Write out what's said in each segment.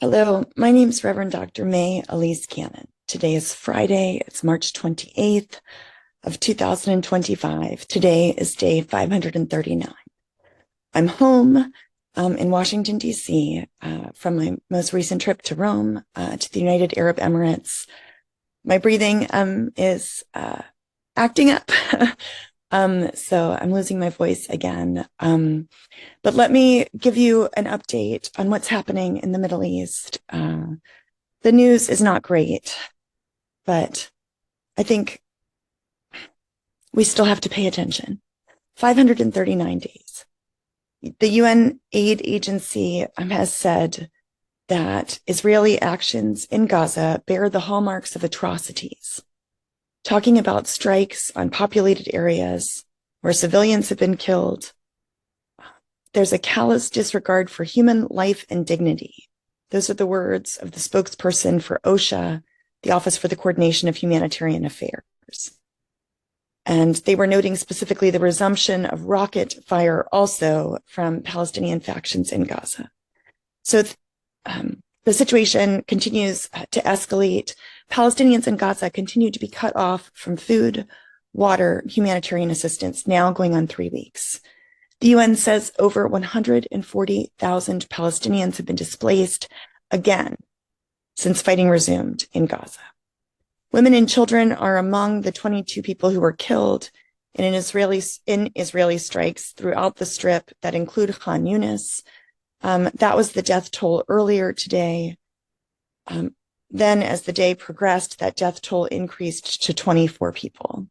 Hello, my name is Reverend Dr. May Elise Cannon. Today is Friday. It's March 28th of 2025. Today is day 539. I'm home in Washington, D.C. From my most recent trip to Rome to the United Arab Emirates. My breathing is acting up. So I'm losing my voice again. But let me give you an update on what's happening in the Middle East. The news is not great, but I think we still have to pay attention. 539 days. The UN aid agency has said that Israeli actions in Gaza bear the hallmarks of atrocities, talking about strikes on populated areas where civilians have been killed. There's a callous disregard for human life and dignity. Those are the words of the spokesperson for OSHA, the Office for the Coordination of Humanitarian Affairs. And they were noting specifically the resumption of rocket fire also from Palestinian factions in Gaza. So the situation continues to escalate. Palestinians in Gaza continue to be cut off from food, water, humanitarian assistance, now going on 3 weeks. The UN says over 140,000 Palestinians have been displaced again since fighting resumed in Gaza. Women and children are among the 22 people who were killed in Israeli strikes throughout the Strip that include Khan Yunis. That was the death toll earlier today. Then as the day progressed, that death toll increased to 24 people.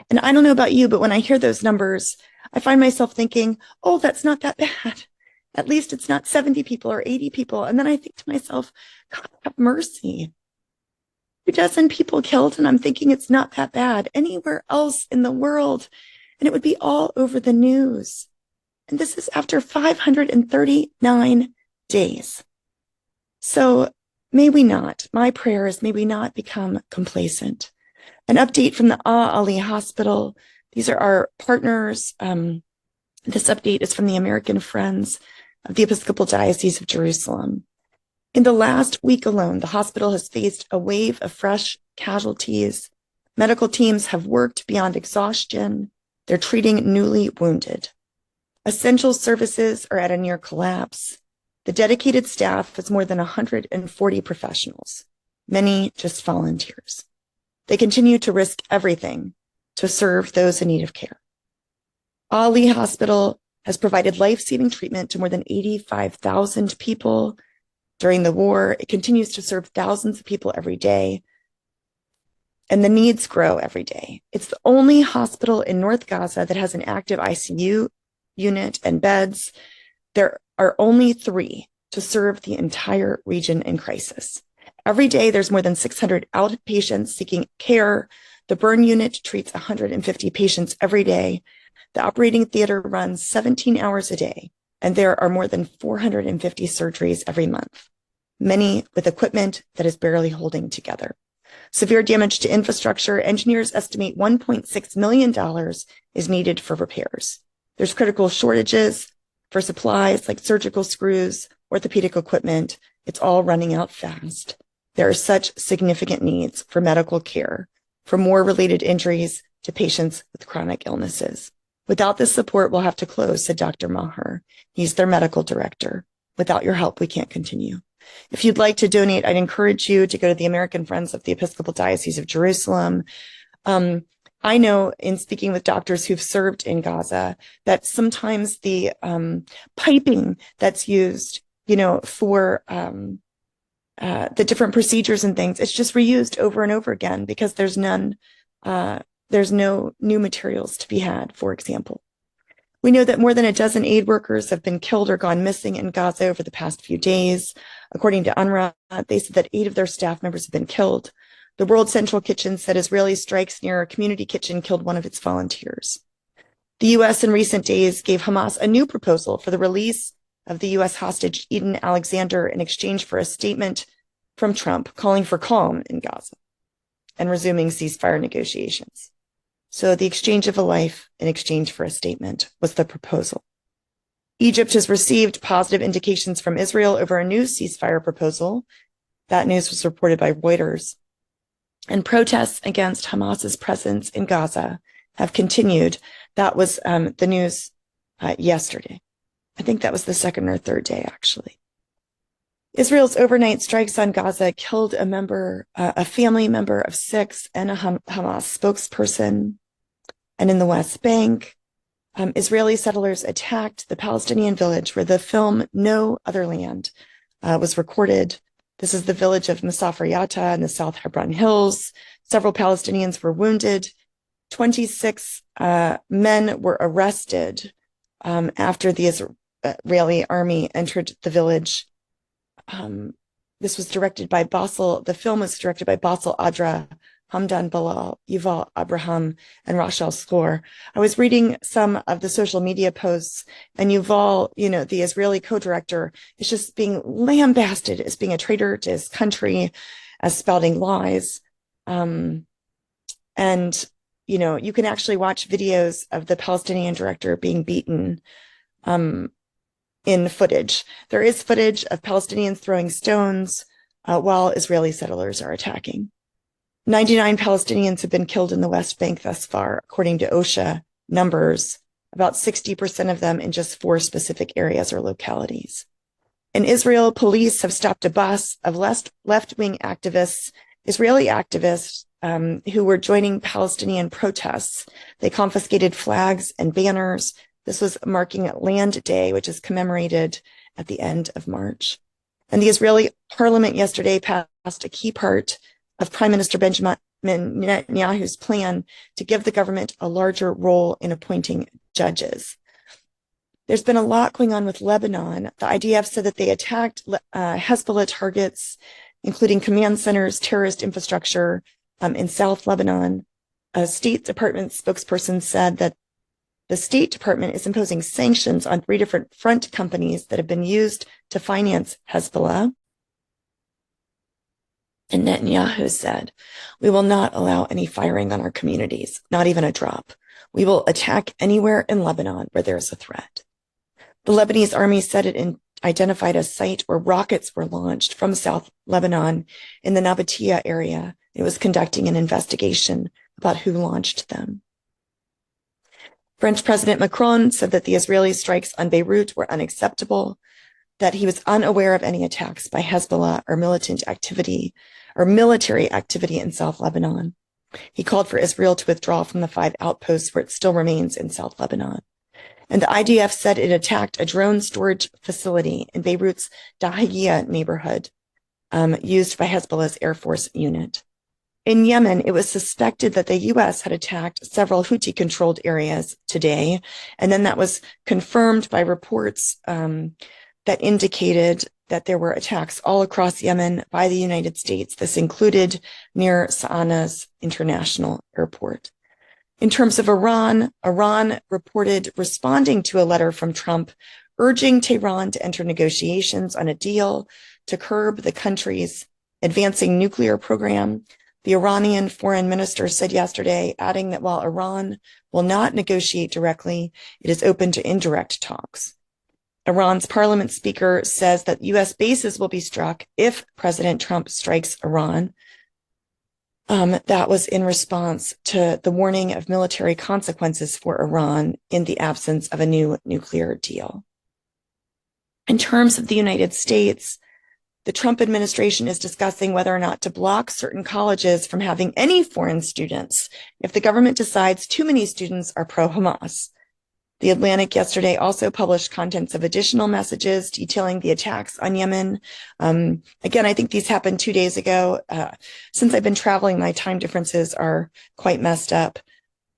And I don't know about you, but when I hear those numbers, I find myself thinking, oh, that's not that bad. At least it's not 70 people or 80 people. And then I think to myself, God, have mercy. 2 dozen people killed, and I'm thinking it's not that bad anywhere else in the world. And it would be all over the news. And this is after 539 days. So my prayer is may we not become complacent. An update from the Ali Hospital. These are our partners. This update is from the American Friends of the Episcopal Diocese of Jerusalem. In the last week alone, the hospital has faced a wave of fresh casualties. Medical teams have worked beyond exhaustion. They're treating newly wounded. Essential services are at a near collapse. The dedicated staff has more than 140 professionals, many just volunteers. They continue to risk everything to serve those in need of care. Ali Hospital has provided life-saving treatment to more than 85,000 people during the war. It continues to serve thousands of people every day, and the needs grow every day. It's the only hospital in North Gaza that has an active ICU unit and beds. There are only 3 to serve the entire region in crisis. Every day, there's more than 600 outpatients seeking care. The burn unit treats 150 patients every day. The operating theater runs 17 hours a day, and there are more than 450 surgeries every month, many with equipment that is barely holding together. Severe damage to infrastructure, engineers estimate $1.6 million is needed for repairs. There's critical shortages for supplies like surgical screws, orthopedic equipment. It's all running out fast. There are such significant needs for medical care, from war-related injuries to patients with chronic illnesses. Without this support, we'll have to close, said Dr. Munther. He's their medical director. Without your help, we can't continue. If you'd like to donate, I'd encourage you to go to the American Friends of the Episcopal Diocese of Jerusalem. I know in speaking with doctors who've served in Gaza that sometimes the piping that's used, for the different procedures and things, it's just reused over and over again because there's no new materials to be had, for example. We know that more than 12 aid workers have been killed or gone missing in Gaza over the past few days. According to UNRWA, they said that 8 of their staff members have been killed. The World Central Kitchen said Israeli strikes near a community kitchen killed one of its volunteers. The U.S. in recent days gave Hamas a new proposal for the release of the U.S. hostage Eden Alexander in exchange for a statement from Trump calling for calm in Gaza and resuming ceasefire negotiations. So the exchange of a life in exchange for a statement was the proposal. Egypt has received positive indications from Israel over a new ceasefire proposal. That news was reported by Reuters. And protests against Hamas's presence in Gaza have continued. That was the news yesterday. I think that was the second or third day, actually. Israel's overnight strikes on Gaza killed a family member of 6 and a Hamas spokesperson. And in the West Bank, Israeli settlers attacked the Palestinian village where the film No Other Land was recorded. This is the village of Masafer Yatta in the South Hebron Hills. Several Palestinians were wounded. 26 men were arrested after the Israeli army entered the village. This was directed by the film was directed by Bassel Adra, Hamdan Balal, Yuval Abraham, and Rachel Skor. I was reading some of the social media posts, and Yuval, the Israeli co-director, is just being lambasted as being a traitor to his country, as spouting lies. And, you can actually watch videos of the Palestinian director being beaten in footage. There is footage of Palestinians throwing stones while Israeli settlers are attacking. 99 Palestinians have been killed in the West Bank thus far, according to OSHA numbers, about 60% of them in just 4 specific areas or localities. In Israel, police have stopped a bus of left-wing activists, Israeli activists, who were joining Palestinian protests. They confiscated flags and banners. This was marking Land Day, which is commemorated at the end of March. And the Israeli parliament yesterday passed a key part of Prime Minister Benjamin Netanyahu's plan to give the government a larger role in appointing judges. There's been a lot going on with Lebanon. The IDF said that they attacked Hezbollah targets, including command centers, terrorist infrastructure in South Lebanon. A State Department spokesperson said that the State Department is imposing sanctions on 3 different front companies that have been used to finance Hezbollah. And Netanyahu said, "We will not allow any firing on our communities, not even a drop. We will attack anywhere in Lebanon where there is a threat." The Lebanese army said it identified a site where rockets were launched from South Lebanon in the Nabatea area. It was conducting an investigation about who launched them. French President Macron said that the Israeli strikes on Beirut were unacceptable, that he was unaware of any attacks by Hezbollah or military activity in South Lebanon. He called for Israel to withdraw from the 5 outposts where it still remains in South Lebanon. And the IDF said it attacked a drone storage facility in Beirut's Dahiya neighborhood, used by Hezbollah's Air Force unit. In Yemen, it was suspected that the U.S. had attacked several Houthi-controlled areas today, and then that was confirmed by reports that indicated that there were attacks all across Yemen by the United States. This included near Sana's international airport. In terms of Iran, Iran reported responding to a letter from Trump urging Tehran to enter negotiations on a deal to curb the country's advancing nuclear program. The Iranian foreign minister said yesterday, adding that while Iran will not negotiate directly, it is open to indirect talks. Iran's parliament speaker says that U.S. bases will be struck if President Trump strikes Iran. That was in response to the warning of military consequences for Iran in the absence of a new nuclear deal. In terms of the United States, the Trump administration is discussing whether or not to block certain colleges from having any foreign students if the government decides too many students are pro-Hamas. The Atlantic yesterday also published contents of additional messages detailing the attacks on Yemen. Again, I think these happened 2 days ago. Since I've been traveling, my time differences are quite messed up.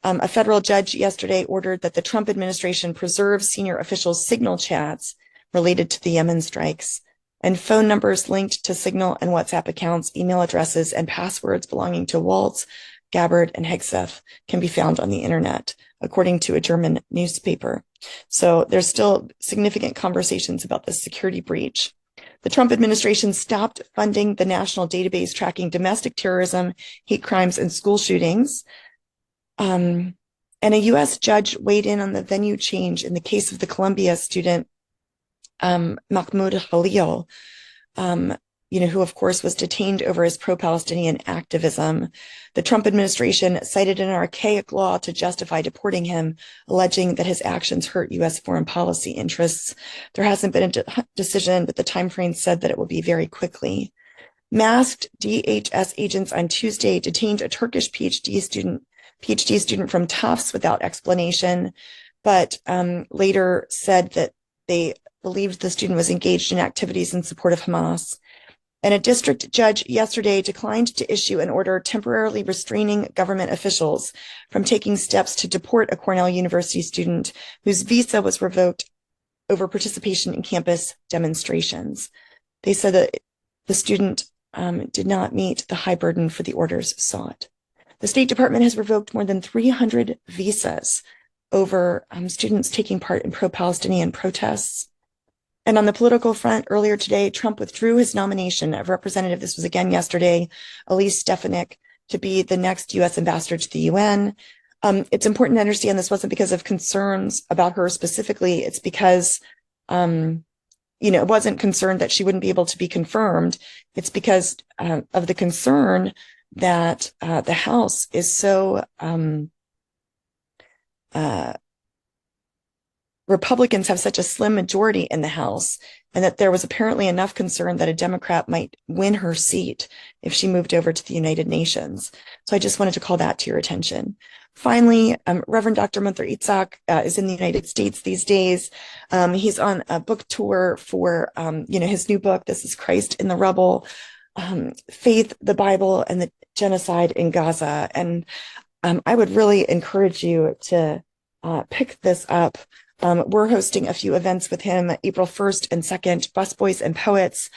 A federal judge yesterday ordered that the Trump administration preserve senior officials' Signal chats related to the Yemen strikes, and phone numbers linked to Signal and WhatsApp accounts, email addresses, and passwords belonging to Waltz, Gabbard, and Hegseth can be found on the internet, according to a German newspaper. So there's still significant conversations about this security breach. The Trump administration stopped funding the national database tracking domestic terrorism, hate crimes, and school shootings. And a U.S. judge weighed in on the venue change in the case of the Columbia student Mahmoud Khalil, who, of course, was detained over his pro-Palestinian activism. The Trump administration cited an archaic law to justify deporting him, alleging that his actions hurt U.S. foreign policy interests. There hasn't been a decision, but the time frame said that it will be very quickly. Masked DHS agents on Tuesday detained a Turkish PhD student from Tufts without explanation, but later said that they believed the student was engaged in activities in support of Hamas. And a district judge yesterday declined to issue an order temporarily restraining government officials from taking steps to deport a Cornell University student whose visa was revoked over participation in campus demonstrations. They said that the student did not meet the high burden for the orders sought. The State Department has revoked more than 300 visas over students taking part in pro-Palestinian protests. And on the political front, earlier today, Trump withdrew his nomination of Representative, this was again yesterday, Elise to be the next U.S. ambassador to the UN. It's important to understand this wasn't because of concerns about her specifically. It's because, it wasn't concerned that she wouldn't be able to be confirmed. It's because of the concern that the House is so Republicans have such a slim majority in the House, and that there was apparently enough concern that a Democrat might win her seat if she moved over to the United Nations. So I just wanted to call that to your attention. Finally, Reverend Dr. Munther is in the United States these days. He's on a book tour for, his new book, This is Christ in the Rubble, Faith, the Bible, and the Genocide in Gaza. And I would really encourage you to pick this up. We're hosting a few events with him, April 1st and 2nd, Busboys and Poets.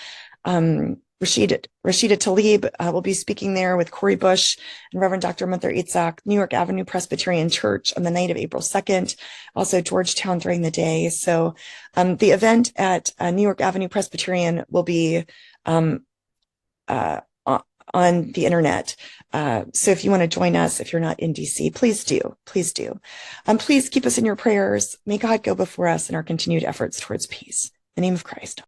Rashida Tlaib will be speaking there with Corey Bush and Reverend Dr. Munther, New York Avenue Presbyterian Church on the night of April 2nd, also Georgetown during the day. So the event at New York Avenue Presbyterian will be on the internet. So if you want to join us, if you're not in DC, please do. Please do. Please keep us in your prayers. May God go before us in our continued efforts towards peace. In the name of Christ.